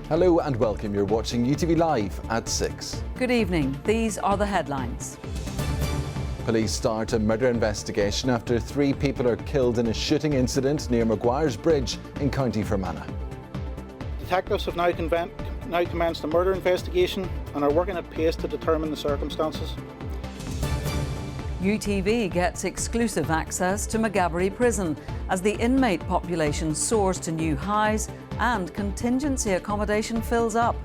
Hello and welcome. You're watching UTV Live at 6. Good evening. These are the headlines. Police start a murder investigation after 3 people are killed in a shooting incident near Maguire's Bridge in County Fermanagh. Detectives have now commenced a murder investigation and are working at pace to determine the circumstances. UTV gets exclusive access to Maghaberry Prison as the inmate population soars to new highs and contingency accommodation fills up.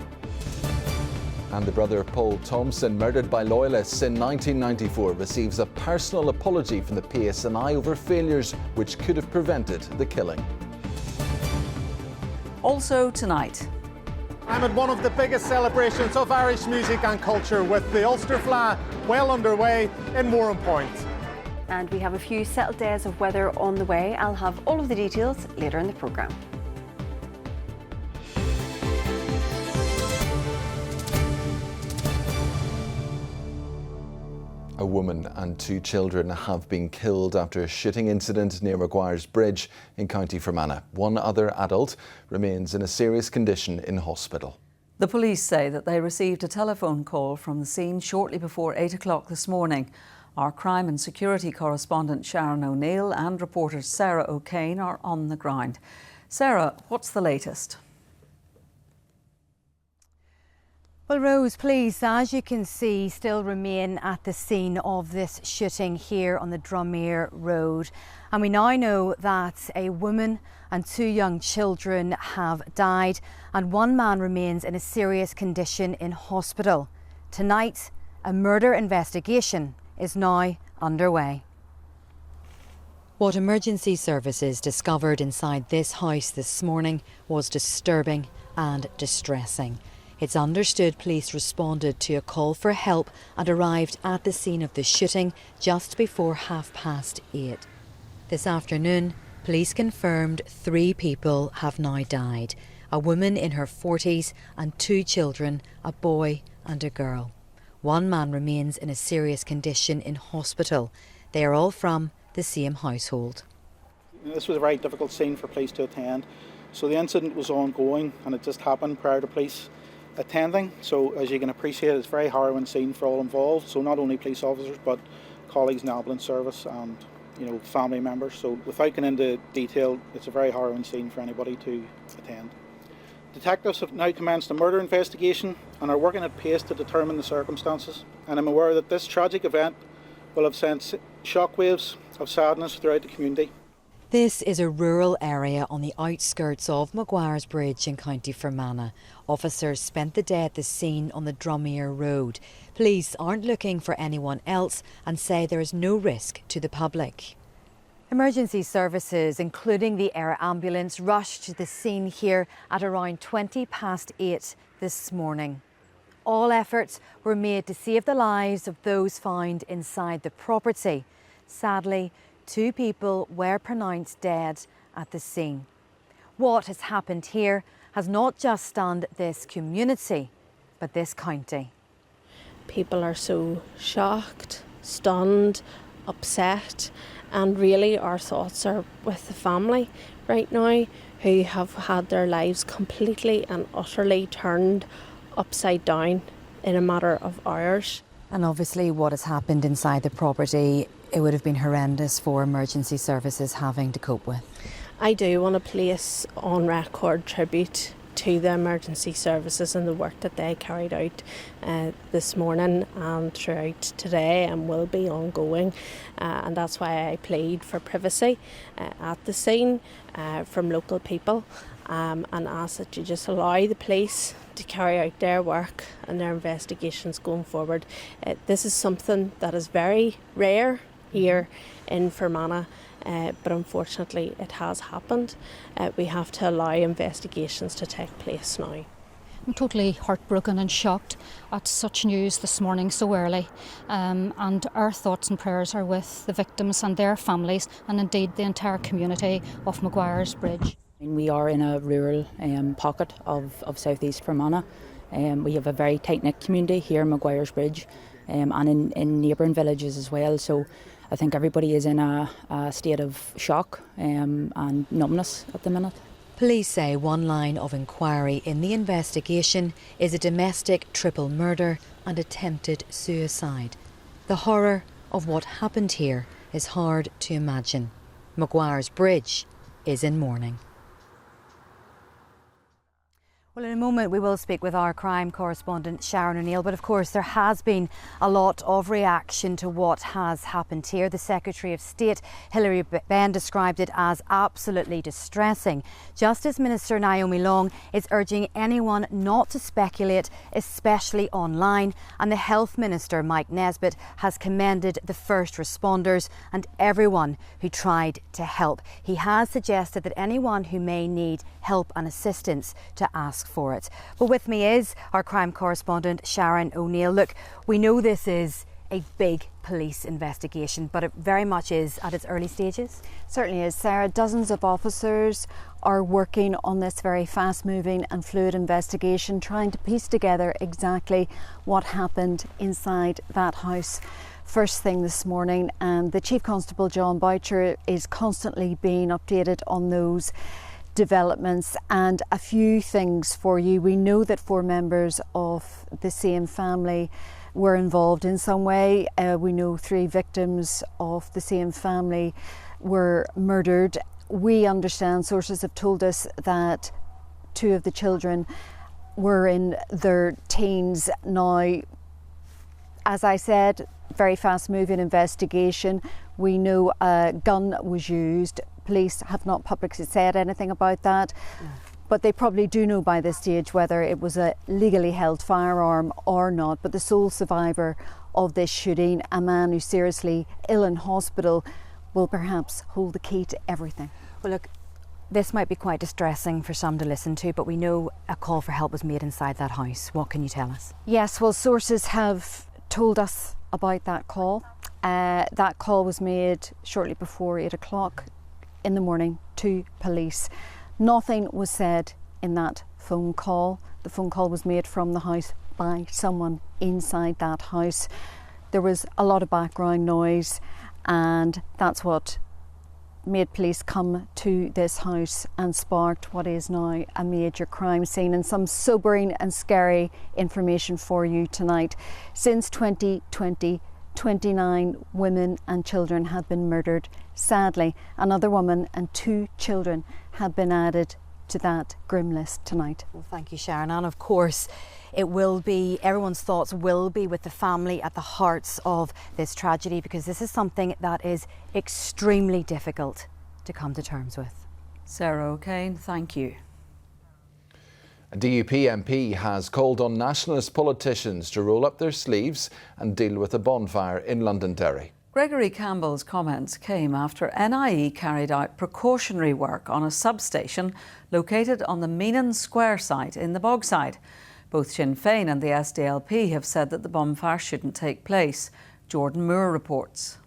And the brother of Paul Thompson, murdered by loyalists in 1994, receives a personal apology from the PSNI over failures which could have prevented the killing. Also tonight. I'm at one of the biggest celebrations of Irish music and culture with the Ulster Fleadh well underway in Warrenpoint. And we have a few settled days of weather on the way. I'll have all of the details later in the programme. A woman and 2 children have been killed after a shooting incident near Maguire's Bridge in County Fermanagh. 1 other adult remains in a serious condition in hospital. The police say that they received a telephone call from the scene shortly before 8 o'clock this morning. Our crime and security correspondent Sharon O'Neill and reporter Sarah O'Kane are on the ground. Sarah, what's the latest? Well, Rose, police, as you can see, still remain at the scene of this shooting here on the Drumere Road. And we now know that a woman and 2 young children have died and 1 man remains in a serious condition in hospital. Tonight, a murder investigation is now underway. What emergency services discovered inside this house this morning was disturbing and distressing. It's understood police responded to a call for help and arrived at the scene of the shooting just before 8:30. This afternoon, police confirmed 3 people have now died. A woman in her 40s and 2 children, a boy and a girl. 1 man remains in a serious condition in hospital. They are all from the same household. This was a very difficult scene for police to attend. So the incident was ongoing and it just happened prior to police attending. So as you can appreciate, it's a very harrowing scene for all involved. So not only police officers but colleagues in the ambulance service and family members. So without getting into detail, it's a very harrowing scene for anybody to attend. Detectives have now commenced a murder investigation and are working at pace to determine the circumstances. And I'm aware that this tragic event will have sent shockwaves of sadness throughout the community. This is a rural area on the outskirts of Maguire's Bridge in County Fermanagh. Officers spent the day at the scene on the Drumere Road. Police aren't looking for anyone else and say there is no risk to the public. Emergency services, including the air ambulance, rushed to the scene here at around 8:20 this morning. All efforts were made to save the lives of those found inside the property. Sadly, 2 people were pronounced dead at the scene. What has happened here has not just stunned this community, but this county. People are so shocked, stunned, upset, and really our thoughts are with the family right now who have had their lives completely and utterly turned upside down in a matter of hours. And obviously what has happened inside the property, it would have been horrendous for emergency services having to cope with. I do want to place on record tribute to the emergency services and the work that they carried out this morning and throughout today and will be ongoing. And that's why I plead for privacy at the scene from local people and ask that you just allow the police to carry out their work and their investigations going forward. This is something that is very rare here in Fermanagh. But unfortunately it has happened. We have to allow investigations to take place now. I'm totally heartbroken and shocked at such news this morning so early, and our thoughts and prayers are with the victims and their families and indeed the entire community of Maguire's Bridge. We are in a rural pocket of South East Fermanagh. We have a very tight-knit community here in Maguire's Bridge and in neighbouring villages as well. So I think everybody is in a state of shock and numbness at the minute. Police say one line of inquiry in the investigation is a domestic triple murder and attempted suicide. The horror of what happened here is hard to imagine. Maguire's Bridge is in mourning. Well, in a moment we will speak with our crime correspondent Sharon O'Neill, but of course there has been a lot of reaction to what has happened here. The Secretary of State Hilary Benn described it as absolutely distressing. Justice Minister Naomi Long is urging anyone not to speculate, especially online, and the Health Minister Mike Nesbitt has commended the first responders and everyone who tried to help. He has suggested that anyone who may need help and assistance to ask for it. But with me is our crime correspondent Sharon O'Neill. Look, we know this is a big police investigation, but it very much is at its early stages. Certainly is, Sarah. Dozens of officers are working on this very fast-moving and fluid investigation, trying to piece together exactly what happened inside that house first thing this morning, and the Chief Constable John Boucher is constantly being updated on those developments. And a few things for you. We know that 4 members of the same family were involved in some way. We know 3 victims of the same family were murdered. We understand, sources have told us, that 2 of the children were in their teens now. As I said, very fast moving investigation. We know a gun was used. Police have not publicly said anything about that, but they probably do know by this stage whether it was a legally held firearm or not. But the sole survivor of this shooting, a man who's seriously ill in hospital, will perhaps hold the key to everything. Well, look, this might be quite distressing for some to listen to, but we know a call for help was made inside that house. What can you tell us? Yes, well, sources have told us about that call. That call was made shortly before 8 o'clock in the morning to police. Nothing was said in that phone call. The phone call was made from the house by someone inside that house. There was a lot of background noise, and that's what made police come to this house and sparked what is now a major crime scene. And some sobering and scary information for you tonight. Since 2020, 29 women and children had been murdered. Sadly, another woman and 2 children have been added to that grim list tonight. Well, thank you, Sharon. And of course, it will be, everyone's thoughts will be with the family at the hearts of this tragedy, because this is something that is extremely difficult to come to terms with. Sarah O'Kane, thank you. A DUP MP has called on nationalist politicians to roll up their sleeves and deal with a bonfire in Londonderry. Gregory Campbell's comments came after NIE carried out precautionary work on a substation located on the Meenan Square site in the Bogside. Both Sinn Féin and the SDLP have said that the bonfire shouldn't take place. Jordan Moore reports.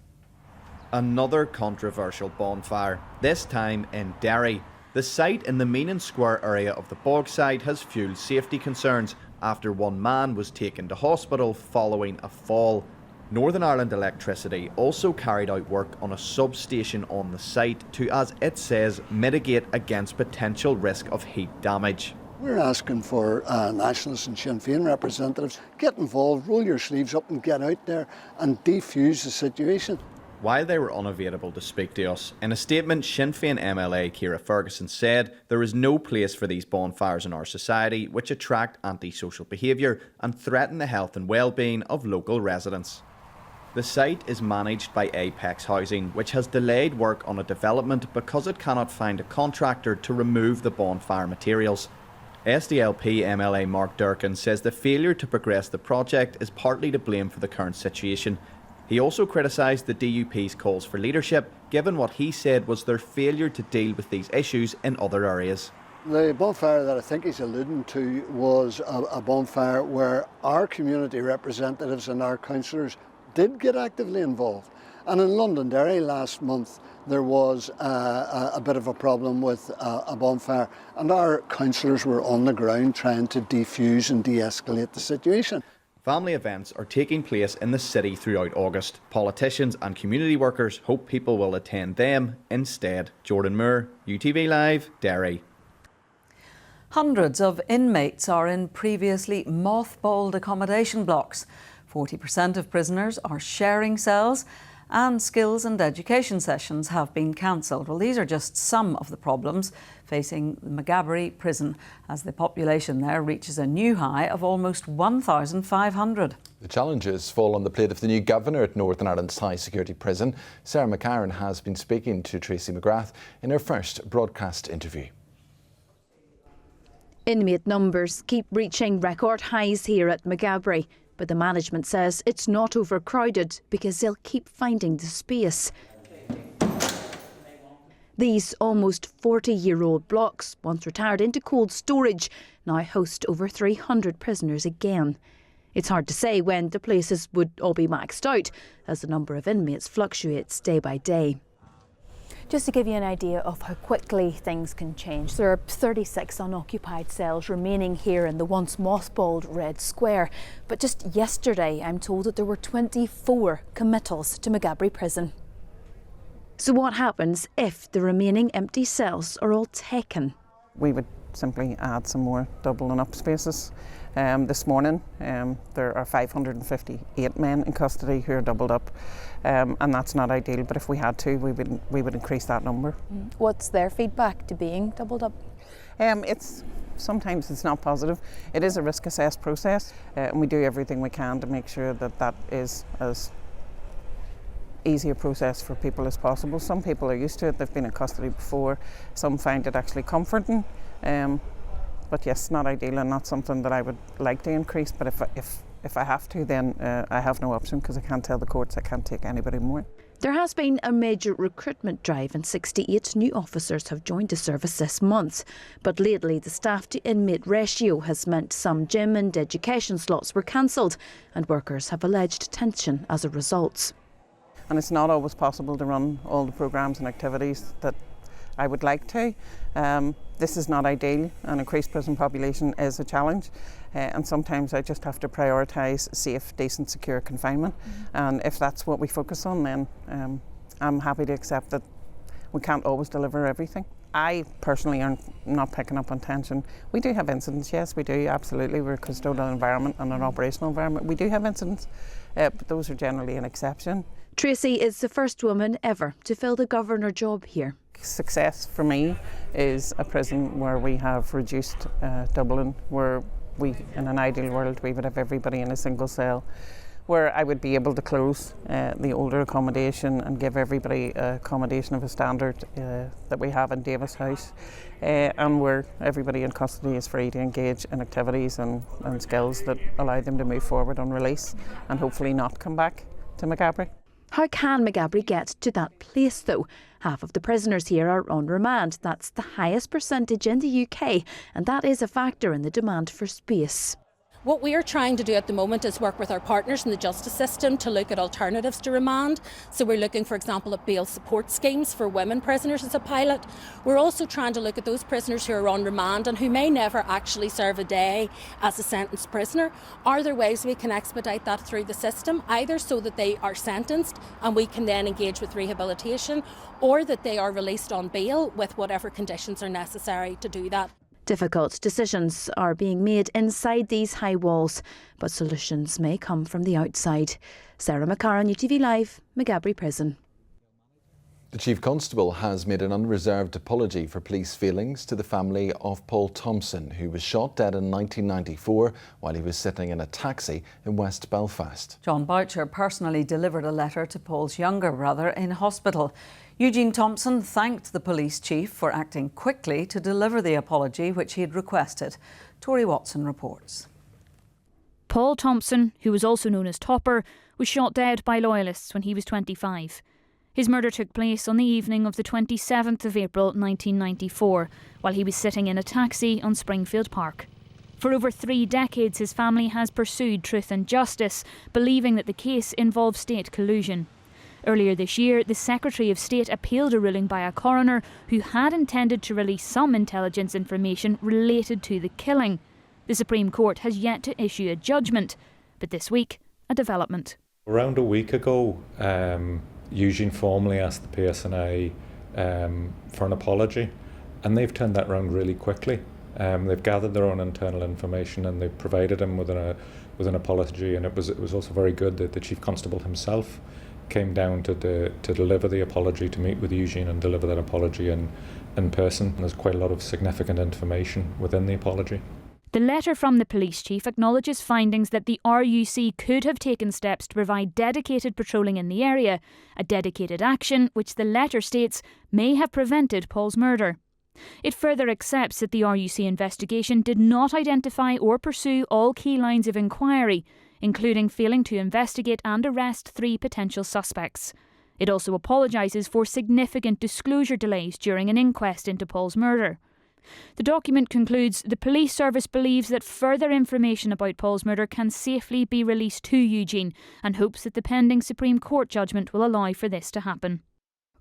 Another controversial bonfire, this time in Derry. The site in the Meenan Square area of the Bogside has fuelled safety concerns after one man was taken to hospital following a fall. Northern Ireland Electricity also carried out work on a substation on the site to, as it says, mitigate against potential risk of heat damage. We're asking for nationalists and Sinn Féin representatives, get involved, roll your sleeves up and get out there and defuse the situation. While they were unavailable to speak to us, in a statement, Sinn Féin MLA Ciara Ferguson said there is no place for these bonfires in our society which attract antisocial behaviour and threaten the health and well-being of local residents. The site is managed by Apex Housing, which has delayed work on a development because it cannot find a contractor to remove the bonfire materials. SDLP MLA Mark Durkin says the failure to progress the project is partly to blame for the current situation. He also criticised the DUP's calls for leadership, given what he said was their failure to deal with these issues in other areas. The bonfire that I think he's alluding to was a bonfire where our community representatives and our councillors did get actively involved. And in Londonderry last month there was a bit of a problem with a bonfire, and our councillors were on the ground trying to defuse and de-escalate the situation. Family events are taking place in the city throughout August. Politicians and community workers hope people will attend them instead. Jordan Moore, UTV Live, Derry. Hundreds of inmates are in previously mothballed accommodation blocks. 40% of prisoners are sharing cells, and skills and education sessions have been cancelled. Well, these are just some of the problems facing Maghaberry prison as the population there reaches a new high of almost 1,500. The challenges fall on the plate of the new governor at Northern Ireland's high security prison. Sarah McCarran has been speaking to Tracy McGrath in her first broadcast interview. Inmate numbers keep reaching record highs here at Maghaberry, but the management says it's not overcrowded because they'll keep finding the space. These almost 40-year-old blocks, once retired into cold storage, now host over 300 prisoners again. It's hard to say when the places would all be maxed out, as the number of inmates fluctuates day by day. Just to give you an idea of how quickly things can change, there are 36 unoccupied cells remaining here in the once mothballed Red Square. But just yesterday, I'm told that there were 24 committals to Maghaberry prison. So what happens if the remaining empty cells are all taken? We would simply add some more doubling up spaces. This morning there are 558 men in custody who are doubled up, and that's not ideal, but if we had to, we would increase that number. What's their feedback to being doubled up? Sometimes it's not positive. It is a risk assessed process, and we do everything we can to make sure that that is as easy a process for people as possible. Some people are used to it, they've been in custody before, some find it actually comforting. But yes, not ideal and not something that I would like to increase, but if I have to, then I have no option, because I can't tell the courts I can't take anybody more. There has been a major recruitment drive and 68 new officers have joined the service this month. But lately the staff to inmate ratio has meant some gym and education slots were cancelled, and workers have alleged tension as a result. And it's not always possible to run all the programmes and activities that I would like to. This is not ideal. An increased prison population is a challenge, and sometimes I just have to prioritise safe, decent, secure confinement. And if that's what we focus on, then I'm happy to accept that we can't always deliver everything. I personally am not picking up on tension. We do have incidents, yes, we do, absolutely. We're a custodial environment and an operational environment. We do have incidents, but those are generally an exception. Tracy is the first woman ever to fill the governor job here. Success for me is a prison where we have reduced doubling, where we, in an ideal world, we would have everybody in a single cell, where I would be able to close the older accommodation and give everybody accommodation of a standard that we have in Davis House, and where everybody in custody is free to engage in activities and skills that allow them to move forward on release and hopefully not come back to Maghaberry. How can Maghaberry get to that place though? Half of the prisoners here are on remand. That's the highest percentage in the UK, and that is a factor in the demand for space. What we are trying to do at the moment is work with our partners in the justice system to look at alternatives to remand. So we're looking, for example, at bail support schemes for women prisoners as a pilot. We're also trying to look at those prisoners who are on remand and who may never actually serve a day as a sentenced prisoner. Are there ways we can expedite that through the system, either so that they are sentenced and we can then engage with rehabilitation, or that they are released on bail with whatever conditions are necessary to do that? Difficult decisions are being made inside these high walls, but solutions may come from the outside. Sarah McCarran, UTV Live, Maghaberry Prison. The Chief Constable has made an unreserved apology for police failings to the family of Paul Thompson, who was shot dead in 1994 while he was sitting in a taxi in West Belfast. John Boucher personally delivered a letter to Paul's younger brother in hospital. Eugene Thompson thanked the police chief for acting quickly to deliver the apology which he had requested. Tori Watson reports. Paul Thompson, who was also known as Topper, was shot dead by loyalists when he was 25. His murder took place on the evening of the 27th of April 1994, while he was sitting in a taxi on Springfield Park. For over 3 decades, his family has pursued truth and justice, believing that the case involved state collusion. Earlier this year, the Secretary of State appealed a ruling by a coroner who had intended to release some intelligence information related to the killing. The Supreme Court has yet to issue a judgment, but this week, a development. Around a week ago, Eugene formally asked the PSNI for an apology, and they've turned that round really quickly. They've gathered their own internal information and they've provided him with an apology, and it was also very good that the Chief Constable himself came down to deliver the apology, to meet with Eugene and deliver that apology in person. There's quite a lot of significant information within the apology. The letter from the police chief acknowledges findings that the RUC could have taken steps to provide dedicated patrolling in the area, a dedicated action which the letter states may have prevented Paul's murder. It further accepts that the RUC investigation did not identify or pursue all key lines of inquiry, including failing to investigate and arrest 3 potential suspects. It also apologises for significant disclosure delays during an inquest into Paul's murder. The document concludes the police service believes that further information about Paul's murder can safely be released to Eugene and hopes that the pending Supreme Court judgment will allow for this to happen.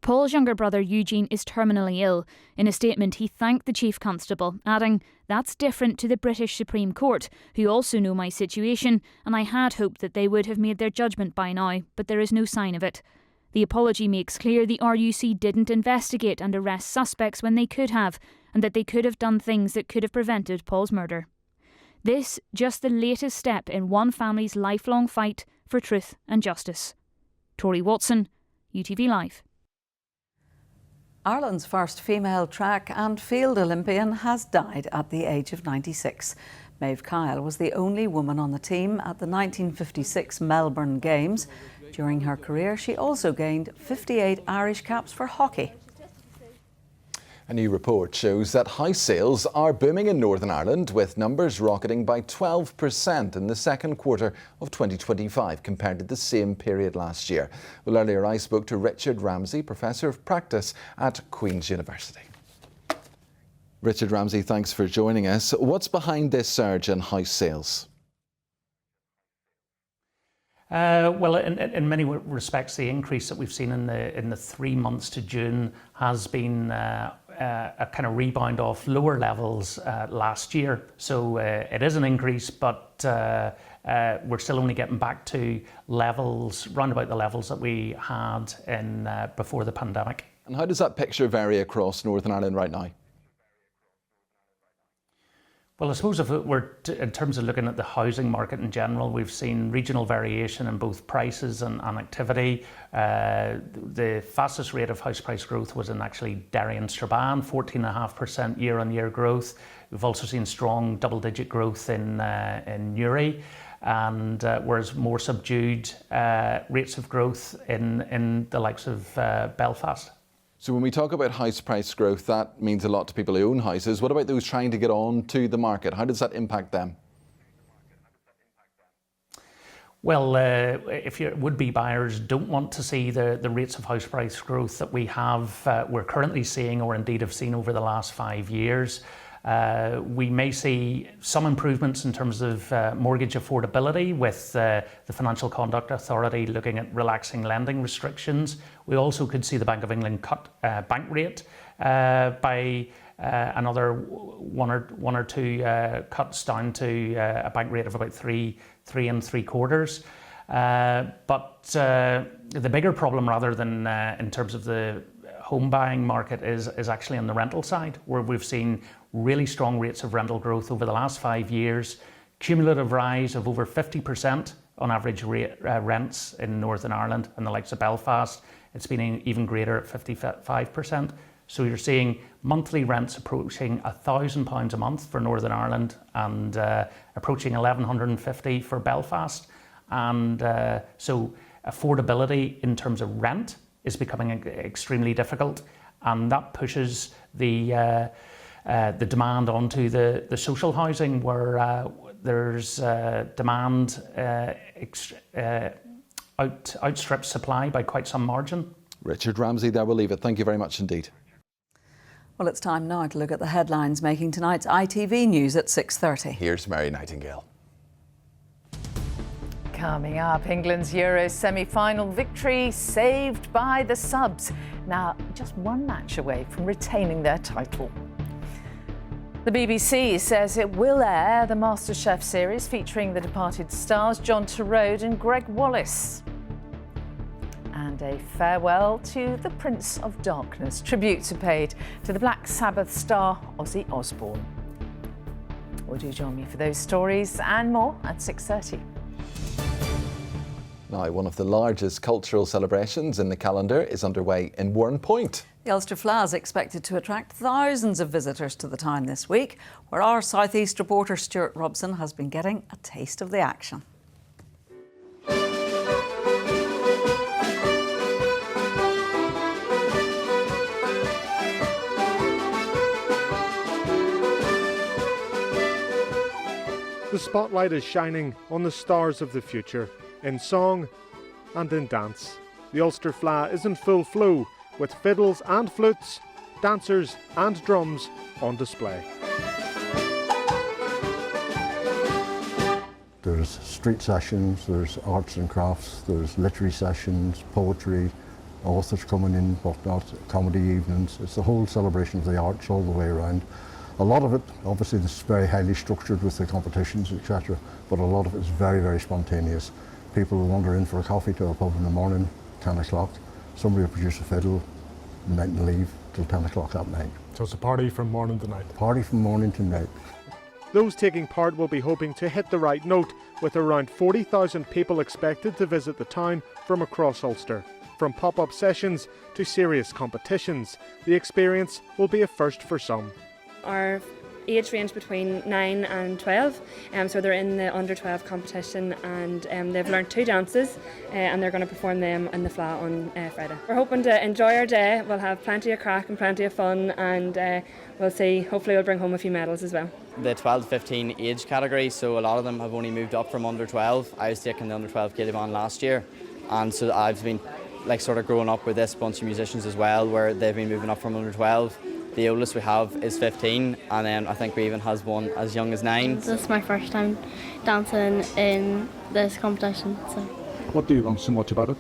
Paul's younger brother Eugene is terminally ill. In a statement, he thanked the Chief Constable, adding, "That's different to the British Supreme Court, who also know my situation, and I had hoped that they would have made their judgment by now, but there is no sign of it." The apology makes clear the RUC didn't investigate and arrest suspects when they could have, and that they could have done things that could have prevented Paul's murder. This just the latest step in one family's lifelong fight for truth and justice. Tori Watson, UTV Live. Ireland's first female track and field Olympian has died at the age of 96. Maeve Kyle was the only woman on the team at the 1956 Melbourne Games. During her career, she also gained 58 Irish caps for hockey. A new report shows that house sales are booming in Northern Ireland, with numbers rocketing by 12% in the second quarter of 2025 compared to the same period last year. Well, earlier I spoke to Richard Ramsey, Professor of Practice at Queen's University. Richard Ramsey, thanks for joining us. What's behind this surge in house sales? Well, in many respects, the increase that we've seen in the 3 months to June has been a kind of rebound off lower levels last year. So it is an increase, but we're still only getting back to levels, round about the levels that we had in before the pandemic. And how does that picture vary across Northern Ireland right now? Well, I suppose if we're in terms of looking at the housing market in general, we've seen regional variation in both prices and activity. The fastest rate of house price growth was in actually Derry and Strabane, 14.5% year-on-year growth. We've also seen strong double-digit growth in Newry, and whereas more subdued rates of growth in the likes of Belfast. So when we talk about house price growth, that means a lot to people who own houses. What about those trying to get on to the market? How does that impact them? Well, if your would-be buyers don't want to see the rates of house price growth that we're currently seeing, or indeed have seen over the last 5 years, we may see some improvements in terms of mortgage affordability, with the Financial Conduct Authority looking at relaxing lending restrictions. We also could see the Bank of England cut bank rate by another one or two cuts down to a bank rate of about 3 3/4. But the bigger problem, rather than in terms of the home buying market, is actually on the rental side, where we've seen really strong rates of rental growth over the last 5 years, cumulative rise of over 50% on average rents in Northern Ireland, and the likes of Belfast, it's been even greater at 55%. So you're seeing monthly rents approaching £1,000 a month for Northern Ireland, and approaching 1,150 for Belfast. And so affordability in terms of rent is becoming extremely difficult, and that pushes the demand onto the social housing, where there's demand outstrips supply by quite some margin. Richard Ramsey, there we'll leave it. Thank you very much indeed. Well, it's time now to look at the headlines making tonight's ITV News at 6:30. Here's Mary Nightingale. Coming up, England's Euro semi-final victory saved by the subs. Now, just one match away from retaining their title. The BBC says it will air the MasterChef series featuring the departed stars John Turode and Greg Wallace. And a farewell to the Prince of Darkness. Tributes are paid to the Black Sabbath star Ozzy Osbourne. Well, do join me for those stories and more at 6:30. Now, one of the largest cultural celebrations in the calendar is underway in Warrenpoint. The Ulster Fleadh is expected to attract thousands of visitors to the town this week, where our South East reporter Stuart Robson has been getting a taste of the action. The spotlight is shining on the stars of the future, in song and in dance. The Ulster Fleadh is in full flow, with fiddles and flutes, dancers and drums on display. There's street sessions, there's arts and crafts, there's literary sessions, poetry, authors coming in, whatnot, comedy evenings. It's the whole celebration of the arts all the way around. A lot of it, obviously, is very highly structured with the competitions, etc., but a lot of it is very, very spontaneous. People will wander in for a coffee to a pub in the morning, 10 o'clock. Somebody will produce a fiddle, night and leave till 10 o'clock at night. So it's a party from morning to night. Party from morning to night. Those taking part will be hoping to hit the right note, with around 40,000 people expected to visit the town from across Ulster. From pop-up sessions to serious competitions, the experience will be a first for some. Our age range between 9 and 12, so they're in the under 12 competition, and they've learned 2 dances and they're going to perform them in the Fleadh on Friday. We're hoping to enjoy our day. We'll have plenty of crack and plenty of fun, and we'll see, hopefully we'll bring home a few medals as well. The 12 to 15 age category, so a lot of them have only moved up from under 12. I was taking the under 12 Kilibon last year, and so I've been sort of growing up with this bunch of musicians as well, where they've been moving up from under 12. The oldest we have is 15, and then I think we even has one as young as 9. This is my first time dancing in this competition. So. What do you love so much about it?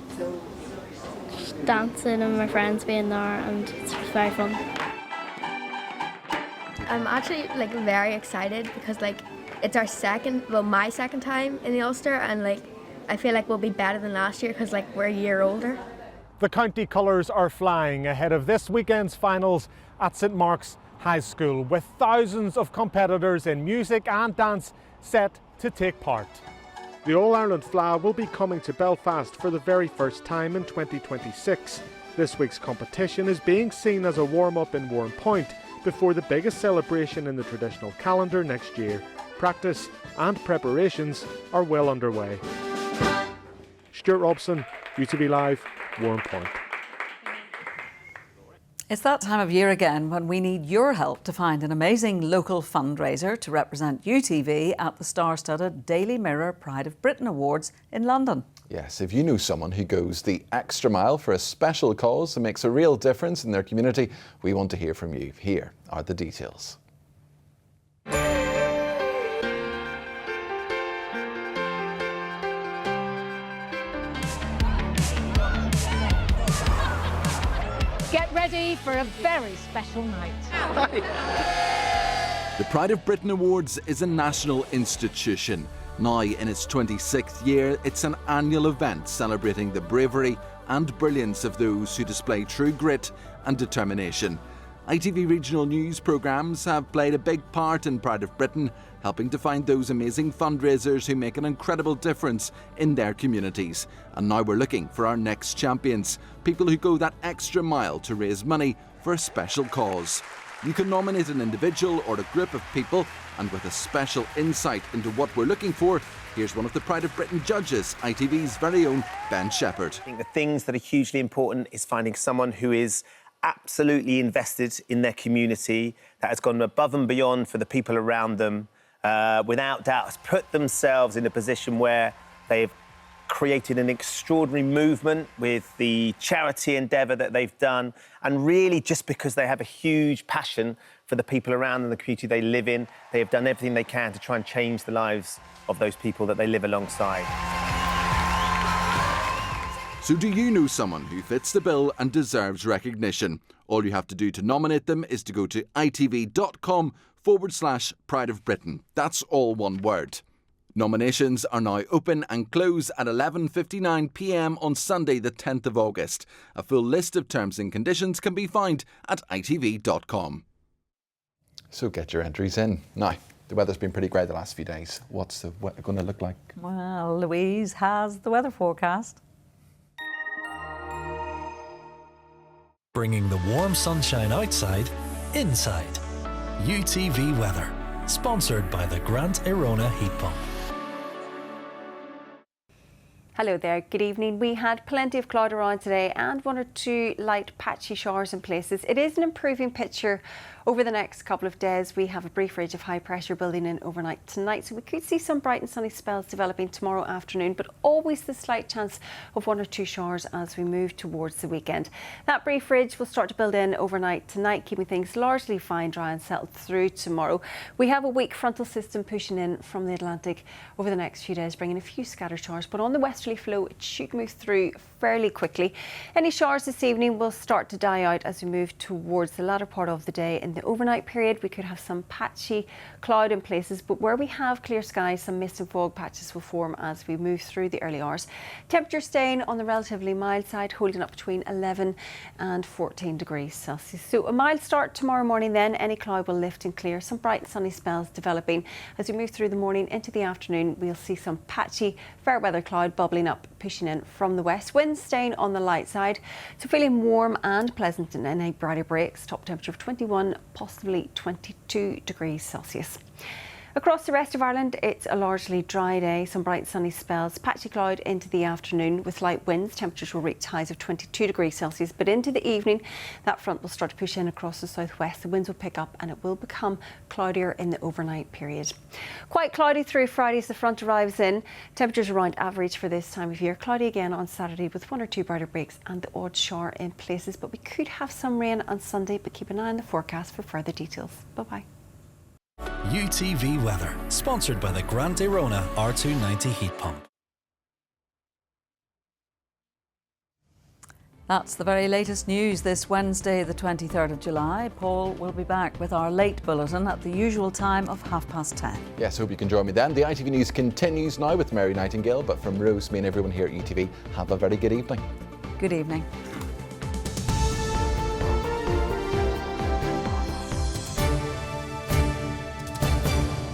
Just dancing and my friends being there, and it's very fun. I'm actually very excited because it's our my second time in the Ulster, and I feel like we'll be better than last year because we're a year older. The county colours are flying ahead of this weekend's finals at St Mark's High School, with thousands of competitors in music and dance set to take part. The All-Ireland Fleadh will be coming to Belfast for the very first time in 2026. This week's competition is being seen as a warm-up in Warrenpoint before the biggest celebration in the traditional calendar next year. Practice and preparations are well underway. Stuart Robson, UTV Live, Warrenpoint. It's that time of year again when we need your help to find an amazing local fundraiser to represent UTV at the star-studded Daily Mirror Pride of Britain Awards in London. Yes, if you know someone who goes the extra mile for a special cause and makes a real difference in their community, we want to hear from you. Here are the details. Get ready for a very special night. The Pride of Britain Awards is a national institution. Now in its 26th year, it's an annual event celebrating the bravery and brilliance of those who display true grit and determination. ITV regional news programmes have played a big part in Pride of Britain, helping to find those amazing fundraisers who make an incredible difference in their communities. And now we're looking for our next champions, people who go that extra mile to raise money for a special cause. You can nominate an individual or a group of people, and with a special insight into what we're looking for, here's one of the Pride of Britain judges, ITV's very own Ben Shepherd. I think the things that are hugely important is finding someone who is absolutely invested in their community, that has gone above and beyond for the people around them, without doubt has put themselves in a position where they've created an extraordinary movement with the charity endeavour that they've done, and really just because they have a huge passion for the people around them, the community they live in, they have done everything they can to try and change the lives of those people that they live alongside. So do you know someone who fits the bill and deserves recognition? All you have to do to nominate them is to go to itv.com/Pride of Britain. That's all one word. Nominations are now open and close at 11:59 p.m. on Sunday the 10th of August. A full list of terms and conditions can be found at itv.com. So get your entries in. Now, The weather's been pretty great the last few days. What's the weather going to look like? Well, Louise has the weather forecast. Bringing the warm sunshine outside, inside. UTV weather, sponsored by the Grant Arona Heat Pump. Hello there, good evening. We had plenty of cloud around today and 1 or 2 light patchy showers in places. It is an improving picture over the next couple of days. We have a brief ridge of high pressure building in overnight tonight, so we could see some bright and sunny spells developing tomorrow afternoon, but always the slight chance of 1 or 2 showers as we move towards the weekend. That brief ridge will start to build in overnight tonight, keeping things largely fine, dry and settled through tomorrow. We have a weak frontal system pushing in from the Atlantic over the next few days, bringing a few scattered showers, but on the westerly flow it should move through fairly quickly. Any showers this evening will start to die out as we move towards the latter part of the day. In the overnight period we could have some patchy cloud in places, but where we have clear skies, some mist and fog patches will form as we move through the early hours. Temperature staying on the relatively mild side, holding up between 11 and 14 degrees Celsius. So a mild start tomorrow morning, then any cloud will lift and clear, some bright and sunny spells developing. As we move through the morning into the afternoon, we'll see some patchy fair weather cloud bubbling up, pushing in from the west. Winds staying on the light side, so feeling warm and pleasant in any brighter breaks. Top temperature of 21, possibly 22 degrees Celsius. Across the rest of Ireland, it's a largely dry day, some bright sunny spells, patchy cloud into the afternoon with light winds. Temperatures will reach highs of 22 degrees Celsius, but into the evening that front will start to push in across the southwest. The winds will pick up and it will become cloudier in the overnight period. Quite cloudy through Friday as the front arrives in. Temperatures around average for this time of year. Cloudy again on Saturday with 1 or 2 brighter breaks and the odd shower in places, but we could have some rain on Sunday, but keep an eye on the forecast for further details. Bye-bye. UTV weather, sponsored by the Grant Arona R290 heat pump. That's the very latest news this Wednesday, the 23rd of July. Paul will be back with our late bulletin at the usual time of 10:30. Yes, hope you can join me then. The ITV News continues now with Mary Nightingale, but from Rose, me and everyone here at UTV, have a very good evening. Good evening.